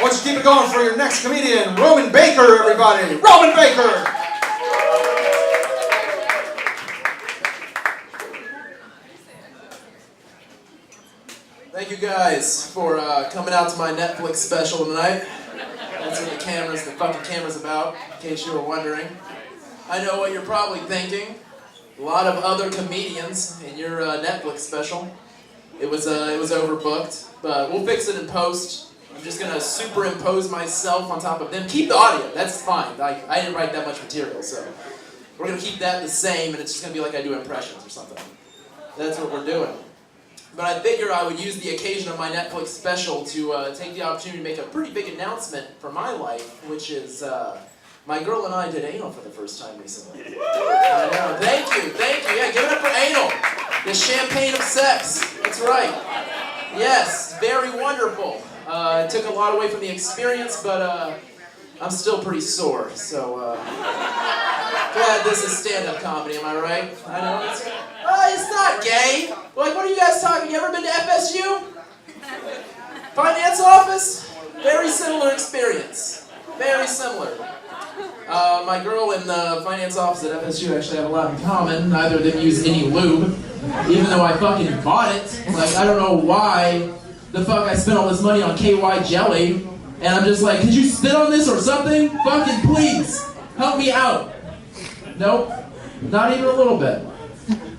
Why don't you keep it going for your next comedian, Roman Baker, everybody. Roman Baker! Thank you guys for coming out to my Netflix special tonight. That's what the fucking camera's about, in case you were wondering. I know what you're probably thinking. A lot of other comedians in your Netflix special. It was overbooked, but we'll fix it in post. I'm just gonna superimpose myself on top of them. Keep the audio, that's fine. Like, I didn't write that much material, so we're gonna keep that the same, and it's just gonna be like I do impressions or something. That's what we're doing. But I figure I would use the occasion of my Netflix special to take the opportunity to make a pretty big announcement for my life, which is my girl and I did anal for the first time recently. I know, thank you, yeah, give it up for anal. The champagne of sex, that's right. Yes, very wonderful. It took a lot away from the experience, but I'm still pretty sore, so glad this is stand-up comedy, am I right? I know, it's not gay. Like, what are you guys talking? You ever been to FSU? Finance office? Very similar experience. Very similar. My girl and the finance office at FSU actually have a lot in common. Neither of them use any lube, even though I fucking bought it. Like, I don't know why the fuck I spent all this money on KY jelly, and I'm just like, could you spit on this or something? Fucking please, help me out. Nope, not even a little bit.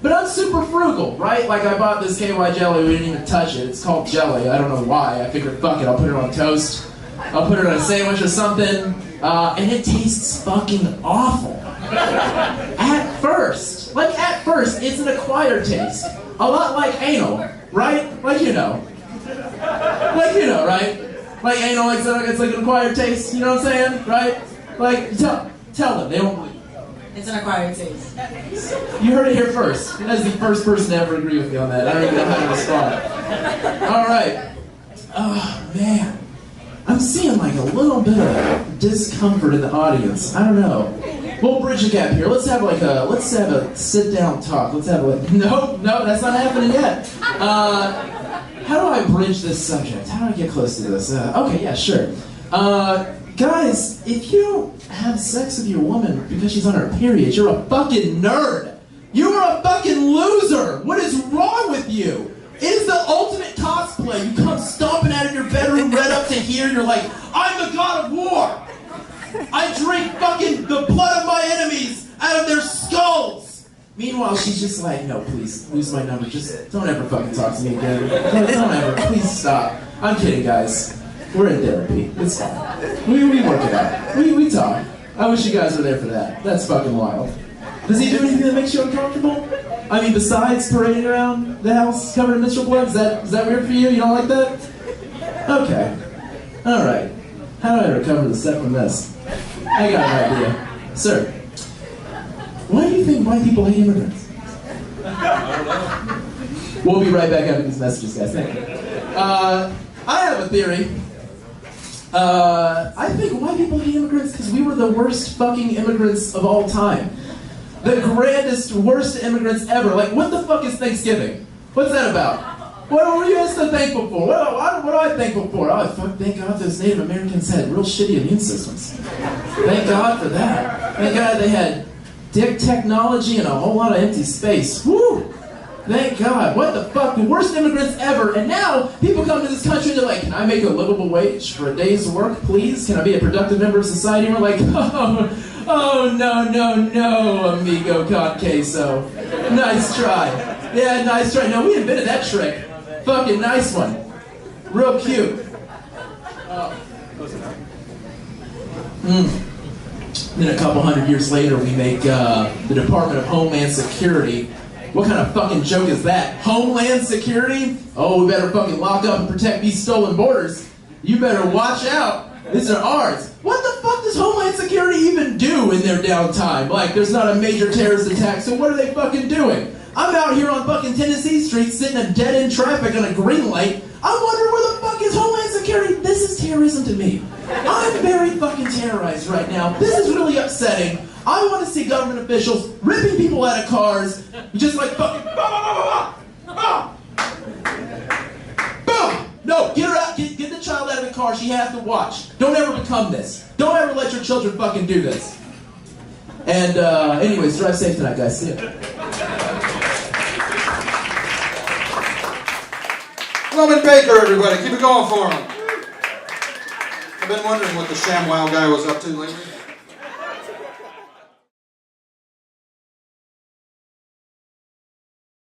But I'm super frugal, right? Like, I bought this KY jelly, we didn't even touch it. It's called jelly, I don't know why. I figured, fuck it, I'll put it on toast. I'll put it on a sandwich or something. And it tastes fucking awful. At first, it's an acquired taste. A lot like anal, right? Like, you know. Right? Like anal, it's like an acquired taste, you know what I'm saying? Right? Like, tell them, they don't believe. It's an acquired taste. You heard it here first. As the first person to ever agree with me on that. I don't even know how to respond. Alright. Oh, man. I'm seeing like a little bit of discomfort in the audience. I don't know. We'll bridge the gap here. Let's have a sit-down talk. No, that's not happening yet. How do I bridge this subject? How do I get close to this? Okay, yeah, sure. Guys, if you have sex with your woman because she's on her period, you're a fucking nerd. You are a fucking loser. What is wrong with you? It is the ultimate cosplay. You come stomping out of your bedroom right up to here, and you're like, I'm the god of war. I drink fucking the blood of my enemies out of their skulls. Meanwhile, she's just like, no, please, lose my number. Just don't ever fucking talk to me again. Don't ever. Please stop. I'm kidding, guys. We're in therapy. It's fine. We work it out. We talk. I wish you guys were there for that. That's fucking wild. Does he do anything that makes you uncomfortable? I mean, besides parading around the house covered in menstrual blood, is that weird for you? You don't like that? Okay. Alright. How do I recover the set from this? I got an idea. Sir, why do you think white people hate immigrants? We'll be right back after these messages, guys. Thank you. I have a theory. I think white people hate immigrants because we were the worst fucking immigrants of all time. The grandest, worst immigrants ever. Like, what the fuck is Thanksgiving? What's that about? What were you guys so thankful for? What am I thankful for? Oh, fuck, thank God those Native Americans had real shitty immune systems. Thank God for that. Thank God they had dick technology and a whole lot of empty space. Woo! Thank God. What the fuck? The worst immigrants ever. And now, people come to this country and they're like, can I make a livable wage for a day's work, please? Can I be a productive member of society? And we're like, oh, no, amigo con queso. Nice try. Yeah, nice try. No, we invented that trick. Fucking nice one. Real cute. Then a couple hundred years later, we make the Department of Homeland Security. What kind of fucking joke is that? Homeland Security? Oh, we better fucking lock up and protect these stolen borders. You better watch out. These are ours. What the fuck does Homeland Security even do in their downtime? Like, there's not a major terrorist attack, so what are they fucking doing? I'm out here on fucking Tennessee Street sitting in dead-end traffic on a green light. I'm wondering where the fuck is Homeland Security? This is terrorism to me. I'm very fucking terrorized right now. This is really upsetting. I want to see government officials ripping people out of cars, just like fucking boom! No, get her out, get the child out of the car, she has to watch. Don't ever become this. Don't ever let your children fucking do this. And anyways, drive safe tonight, guys. See ya. Roman Baker, everybody. Keep it going for him. I've been wondering what the ShamWow guy was up to lately.